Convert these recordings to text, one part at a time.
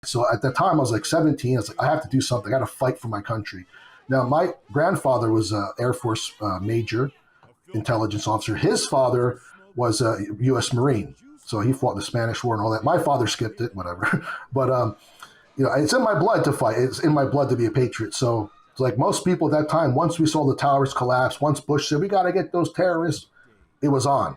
So at that time, I was like 17. I was like, I have to do something. I got to fight for my country. Now, my grandfather was an Air Force major, intelligence officer. His father was a U.S. Marine. So he fought in the Spanish War and all that. My father skipped it, whatever. But, it's in my blood to fight. It's in my blood to be a patriot. So it's like most people at that time, once we saw the towers collapse, once Bush said, we got to get those terrorists, it was on.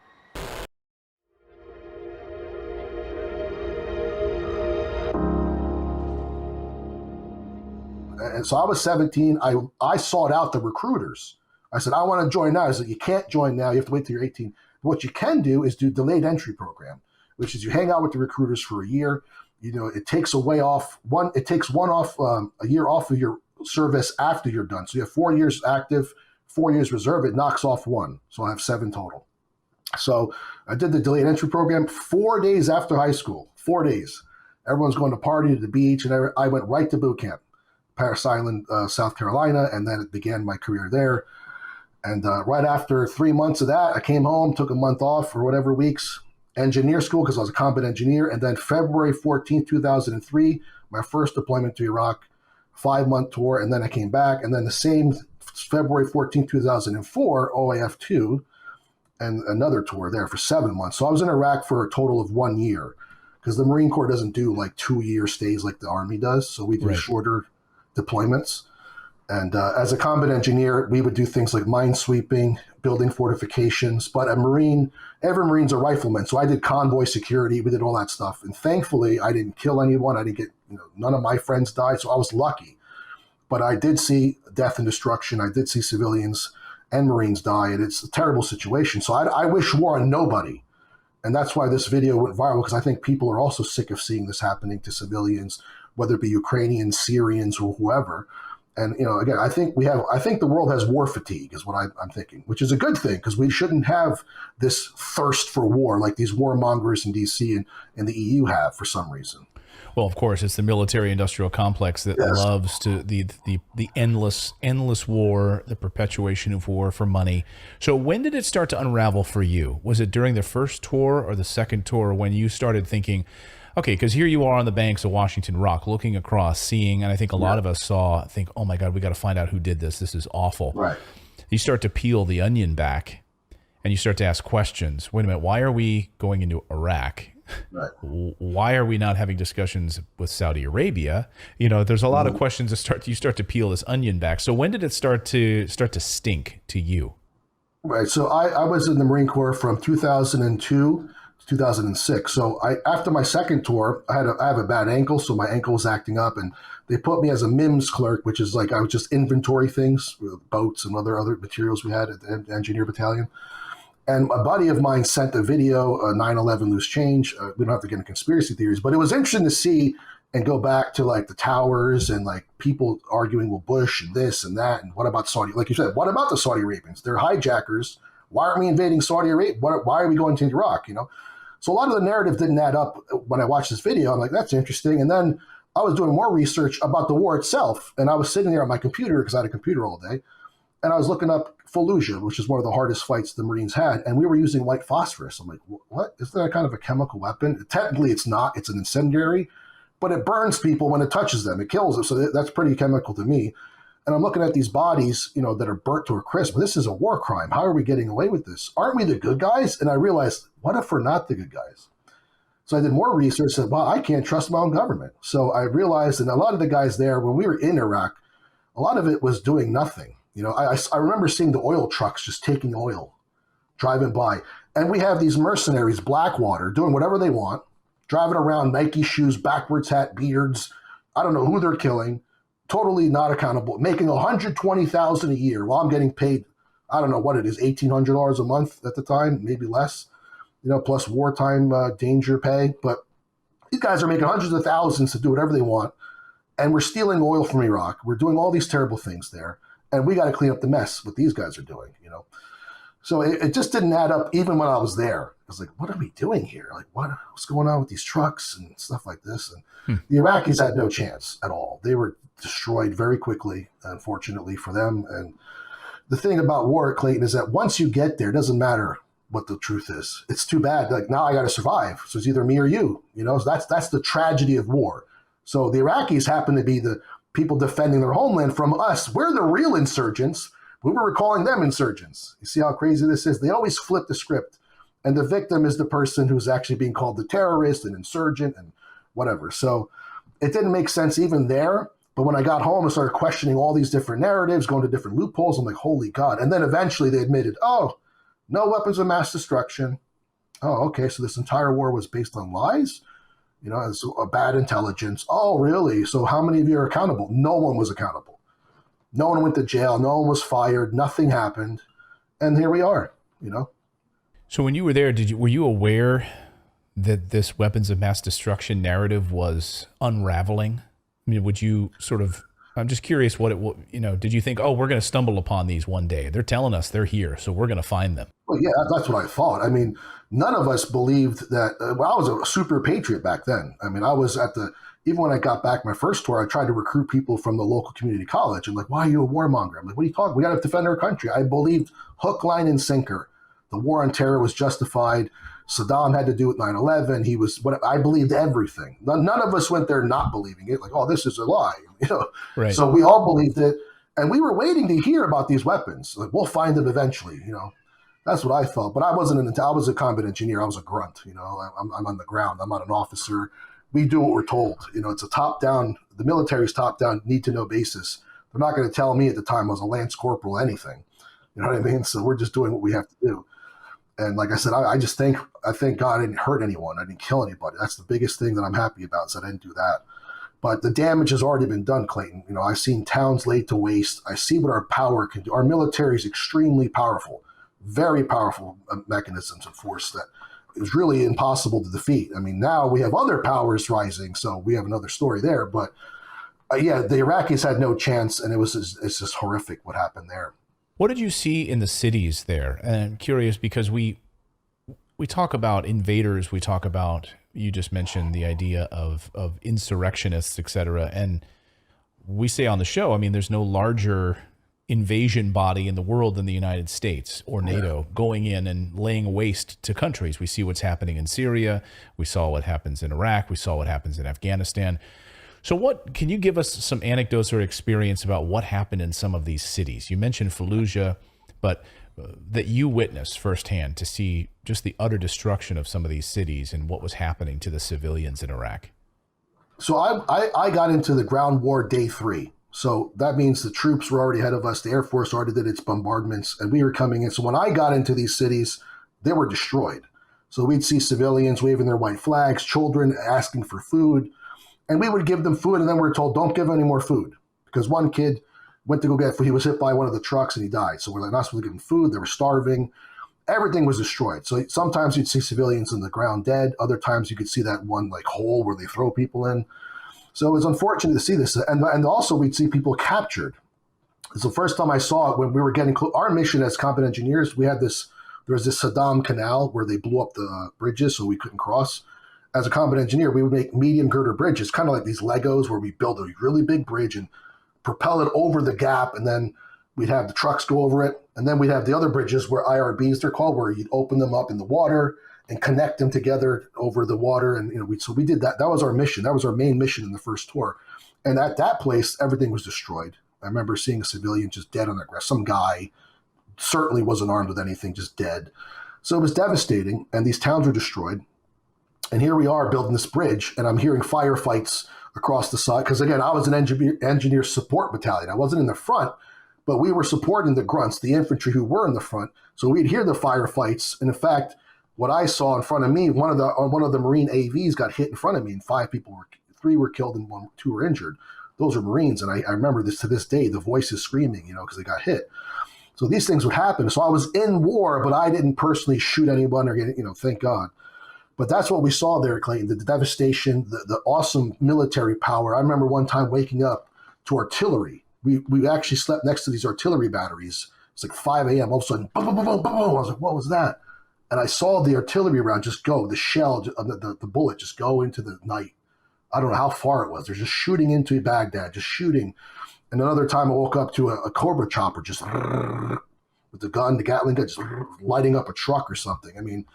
And so I was 17. I sought out the recruiters. I said, I want to join now. I said, you can't join now. You have to wait till you're 18. What you can do is do delayed entry program, which is you hang out with the recruiters for a year. It takes a year off of your service after you're done. So you have 4 years active, 4 years reserve. It knocks off one. So I have 7 total. So I did the delayed entry program 4 days after high school, 4 days. Everyone's going to party to the beach, and I went right to boot camp. Paris Island, South Carolina, and then it began my career there. And right after 3 months of that, I came home, took a month off for whatever weeks, engineer school because I was a combat engineer. And then February 14, 2003, my first deployment to Iraq, 5-month tour, and then I came back. And then the same February 14, 2004, OAF2, and another tour there for 7 months. So I was in Iraq for a total of 1 year because the Marine Corps doesn't do like 2-year stays like the Army does. So we do shorter deployments. And as a combat engineer, we would do things like mine sweeping, building fortifications. But every Marine's a rifleman. So I did convoy security. We did all that stuff. And thankfully, I didn't kill anyone. I didn't get, none of my friends died. So I was lucky. But I did see death and destruction. I did see civilians and Marines die. And it's a terrible situation. So I wish war on nobody. And that's why this video went viral, because I think people are also sick of seeing this happening to civilians, whether it be Ukrainians, Syrians, or whoever. And, again, I think the world has war fatigue is what I'm thinking, which is a good thing because we shouldn't have this thirst for war like these warmongers in D.C. and the EU have for some reason. Well, of course, it's the military-industrial complex that loves to the endless war, the perpetuation of war for money. So when did it start to unravel for you? Was it during the first tour or the second tour when you started thinking, okay, because here you are on the banks of Washington Rock, looking across, seeing, and I think a lot of us think, oh my God, we got to find out who did this. This is awful. Right. You start to peel the onion back and you start to ask questions. Wait a minute, why are we going into Iraq? Right. Why are we not having discussions with Saudi Arabia? There's a lot of questions you start to peel this onion back. So when did it start to stink to you? Right. So I was in the Marine Corps from 2002 to 2006. So after my second tour, I have a bad ankle, so my ankle was acting up, and they put me as a MIMS clerk, which is like I would just inventory things, boats and other materials we had at the engineer battalion. And a buddy of mine sent a video, 9/11 loose change. We don't have to get into conspiracy theories, but it was interesting to see and go back to like the towers and like people arguing with Bush and this and that. And what about Saudi? Like you said, what about the Saudi Arabians? They're hijackers. Why aren't we invading Saudi Arabia? Why are we going to Iraq? So a lot of the narrative didn't add up when I watched this video. I'm like, that's interesting. And then I was doing more research about the war itself. And I was sitting there on my computer because I had a computer all day. And I was looking up Fallujah, which is one of the hardest fights the Marines had. And we were using white phosphorus. I'm like, what? Isn't that kind of a chemical weapon? Technically, it's not. It's an incendiary. But it burns people when it touches them. It kills them. So that's pretty chemical to me. And I'm looking at these bodies, that are burnt to a crisp. This is a war crime. How are we getting away with this? Aren't we the good guys? And I realized, what if we're not the good guys? So I did more research, said, well, I can't trust my own government. So I realized, and a lot of the guys there, when we were in Iraq, a lot of it was doing nothing. I remember seeing the oil trucks just taking oil, driving by. And we have these mercenaries, Blackwater, doing whatever they want, driving around, Nike shoes, backwards hat, beards. I don't know who they're killing. Totally not accountable, making $120,000 a year while I'm getting paid, I don't know what it is, $1,800 a month at the time, maybe less, plus wartime danger pay. But these guys are making hundreds of thousands to do whatever they want. And we're stealing oil from Iraq. We're doing all these terrible things there. And we got to clean up the mess what these guys are doing, So it just didn't add up even when I was there. I was like, what are we doing here? Like, what's going on with these trucks and stuff like this? And the Iraqis had no chance at all. They were destroyed very quickly, unfortunately for them. And the thing about war, Clayton, is that once you get there, it doesn't matter what the truth is. It's too bad. Like, now I got to survive. So it's either me or you, So that's the tragedy of war. So the Iraqis happen to be the people defending their homeland from us. We're the real insurgents. We were calling them insurgents. You see how crazy this is? They always flip the script. And the victim is the person who's actually being called the terrorist and insurgent and whatever. So it didn't make sense even there. But when I got home and started questioning all these different narratives, going to different loopholes, I'm like, holy God. And then eventually they admitted, oh, no weapons of mass destruction. Oh, okay, so this entire war was based on lies? You know, it's a bad intelligence. Oh, really? So how many of you are accountable? No one was accountable. No one went to jail. No one was fired. Nothing happened. And here we are, you know. So when you were there, were you aware that this weapons of mass destruction narrative was unraveling? I mean, would you sort of, I'm just curious what did you think, oh, we're going to stumble upon these one day. They're telling us they're here, so we're going to find them. Well, yeah, that's what I thought. I mean, none of us believed that, I was a super patriot back then. I mean, I was even when I got back my first tour, I tried to recruit people from the local community college. I'm like, why are you a warmonger? I'm like, what are you talking? We got to defend our country. I believed hook, line, and sinker. The war on terror was justified. Saddam had to do with 9/11. I believed everything. None of us went there not believing it. Like, oh, this is a lie. You know. Right. So we all believed it, and we were waiting to hear about these weapons. Like, we'll find them eventually. You know, that's what I thought. But I was a combat engineer. I was a grunt. You know, I'm on the ground. I'm not an officer. We do what we're told. You know, it's a top-down. The military's top-down, need-to-know basis. They're not going to tell me at the time I was a lance corporal anything. You know what I mean? So we're just doing what we have to do. And like I said, I thank God I didn't hurt anyone. I didn't kill anybody. That's the biggest thing that I'm happy about, is that I didn't do that. But the damage has already been done, Clayton. You know, I've seen towns laid to waste. I see what our power can do. Our military is extremely powerful, very powerful mechanisms of force that it was really impossible to defeat. I mean, now we have other powers rising, so we have another story there. But yeah, the Iraqis had no chance, and it's just horrific what happened there. What did you see in the cities there? And I'm curious because we talk about invaders, we talk about, you just mentioned the idea of insurrectionists, et cetera. And we say on the show, I mean, there's no larger invasion body in the world than the United States or NATO going in and laying waste to countries. We see what's happening in Syria. We saw what happens in Iraq. We saw what happens in Afghanistan. So can you give us some anecdotes or experience about what happened in some of these cities? You mentioned Fallujah, but that you witnessed firsthand to see just the utter destruction of some of these cities and what was happening to the civilians in Iraq. So I got into the ground war day 3. So that means the troops were already ahead of us. The Air Force already did its bombardments, and we were coming in. So when I got into these cities, they were destroyed. So we'd see civilians waving their white flags, children asking for food. And we would give them food, and then we were told, don't give any more food. Because one kid went to go get food. He was hit by one of the trucks, and he died. So we're like, not supposed to give him food. They were starving. Everything was destroyed. So sometimes you'd see civilians in the ground dead. Other times you could see that one like hole where they throw people in. So it was unfortunate to see this. And also we'd see people captured. It's the first time I saw it when we were getting our mission as combat engineers. There was this Saddam Canal where they blew up the bridges so we couldn't cross. As a combat engineer, we would make medium girder bridges, kind of like these Legos where we build a really big bridge and propel it over the gap, and then we'd have the trucks go over it. And then we'd have the other bridges where IRBs, they're called, where you'd open them up in the water and connect them together over the water. And so we did that. That was our mission. That was our main mission in the first tour. And at that place, everything was destroyed. I remember seeing a civilian just dead on the grass. Some guy certainly wasn't armed with anything, just dead. So it was devastating, and these towns were destroyed. And here we are building this bridge, and I'm hearing firefights across the side. Because again, I was an engineer support battalion. I wasn't in the front, but we were supporting the grunts, the infantry who were in the front. So we'd hear the firefights. And in fact, what I saw in front of me, one of the Marine AVs got hit in front of me, and 3 were killed and 2 were injured. Those are Marines, and I remember this to this day. The voices screaming, because they got hit. So these things would happen. So I was in war, but I didn't personally shoot anyone or get, thank God. But that's what we saw there, Clayton, the devastation, the awesome military power. I remember one time waking up to artillery. We actually slept next to these artillery batteries. It's like 5 a.m. All of a sudden, boom, boom, boom, boom, boom. I was like, what was that? And I saw the artillery round just go, the shell, the bullet just go into the night. I don't know how far it was. They're just shooting into Baghdad, just shooting. And another time I woke up to a Cobra chopper just with the gun, the Gatling gun, just lighting up a truck or something. I mean,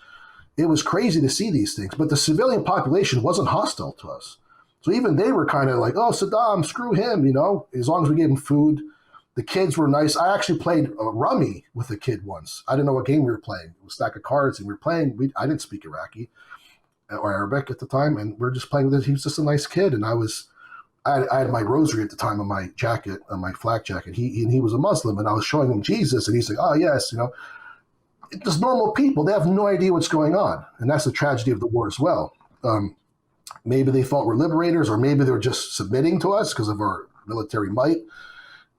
it was crazy to see these things, but the civilian population wasn't hostile to us. So even they were kind of like, oh, Saddam, screw him, you know, as long as we gave him food. The kids were nice. I actually played rummy with a kid once. I didn't know what game we were playing. It was a stack of cards, and we were playing. I didn't speak Iraqi or Arabic at the time, and we are just playing with it. He was just a nice kid, and I had my rosary at the time on my jacket, on my flak jacket. He was a Muslim, and I was showing him Jesus, and he's like, oh, yes, you know. Just normal people, they have no idea what's going on, and that's the tragedy of the war as well. Maybe they thought we're liberators, or maybe they were just submitting to us because of our military might.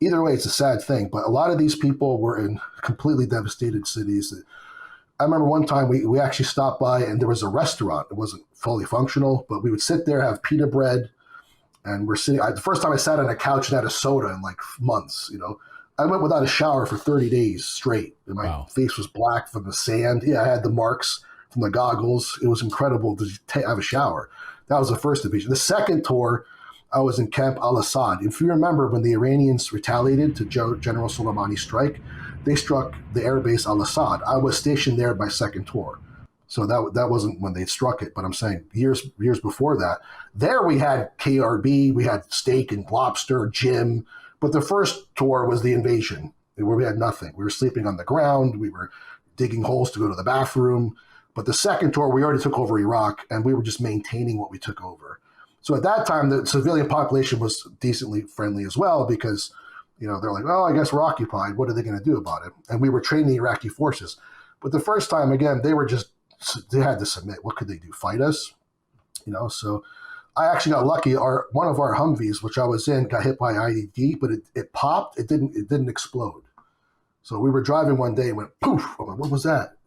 Either way, it's a sad thing, but a lot of these people were in completely devastated cities. I remember one time we actually stopped by and there was a restaurant. It wasn't fully functional, but we would sit there, have pita bread, and we're sitting. The first time I sat on a couch and had a soda in like months, you know. I went without a shower for 30 days straight, and my face was black from the sand. Yeah, I had the marks from the goggles. It was incredible to have a shower. That was the first division. The second tour, I was in Camp Al-Assad. If you remember, when the Iranians retaliated to General Soleimani's strike, they struck the airbase Al-Assad. I was stationed there by second tour. So that wasn't when they struck it, but I'm saying years before that. There we had KRB, we had steak and lobster, gym, but the first tour was the invasion, where we had nothing. We were sleeping on the ground, we were digging holes to go to the bathroom. But the second tour, we already took over Iraq, and we were just maintaining what we took over. So at that time, the civilian population was decently friendly as well because, you know, they're like, oh, I guess we're occupied. What are they going to do about it? And we were training Iraqi forces. But the first time, again, they had to submit. What could they do? Fight us? You know, so I actually got lucky. One of our Humvees, which I was in, got hit by IED, but it popped. It didn't explode. So we were driving one day and went poof. I'm like, what was that?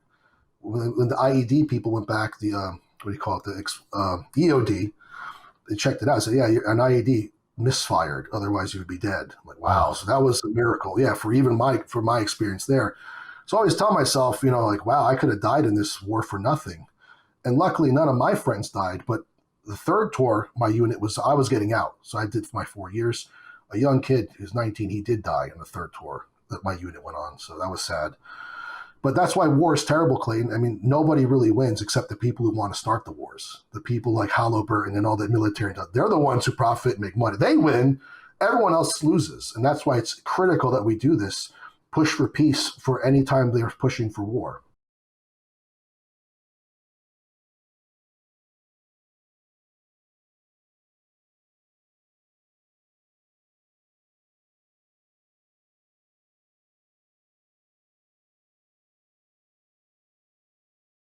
When the IED people went back, the what do you call it? The EOD. They checked it out. Said, yeah, an IED misfired. Otherwise, you would be dead. I'm like, wow. So that was a miracle. Yeah, for my experience there. So I always tell myself, you know, like, wow, I could have died in this war for nothing. And luckily, none of my friends died. But the third tour, I was getting out. So I did my 4 years. A young kid who's 19, he did die in the third tour that my unit went on. So that was sad. But that's why war is terrible, Clayton. I mean, nobody really wins except the people who want to start the wars. The people like Halliburton and all the military, they're the ones who profit and make money. They win, everyone else loses. And that's why it's critical that we do this, push for peace for any time they're pushing for war.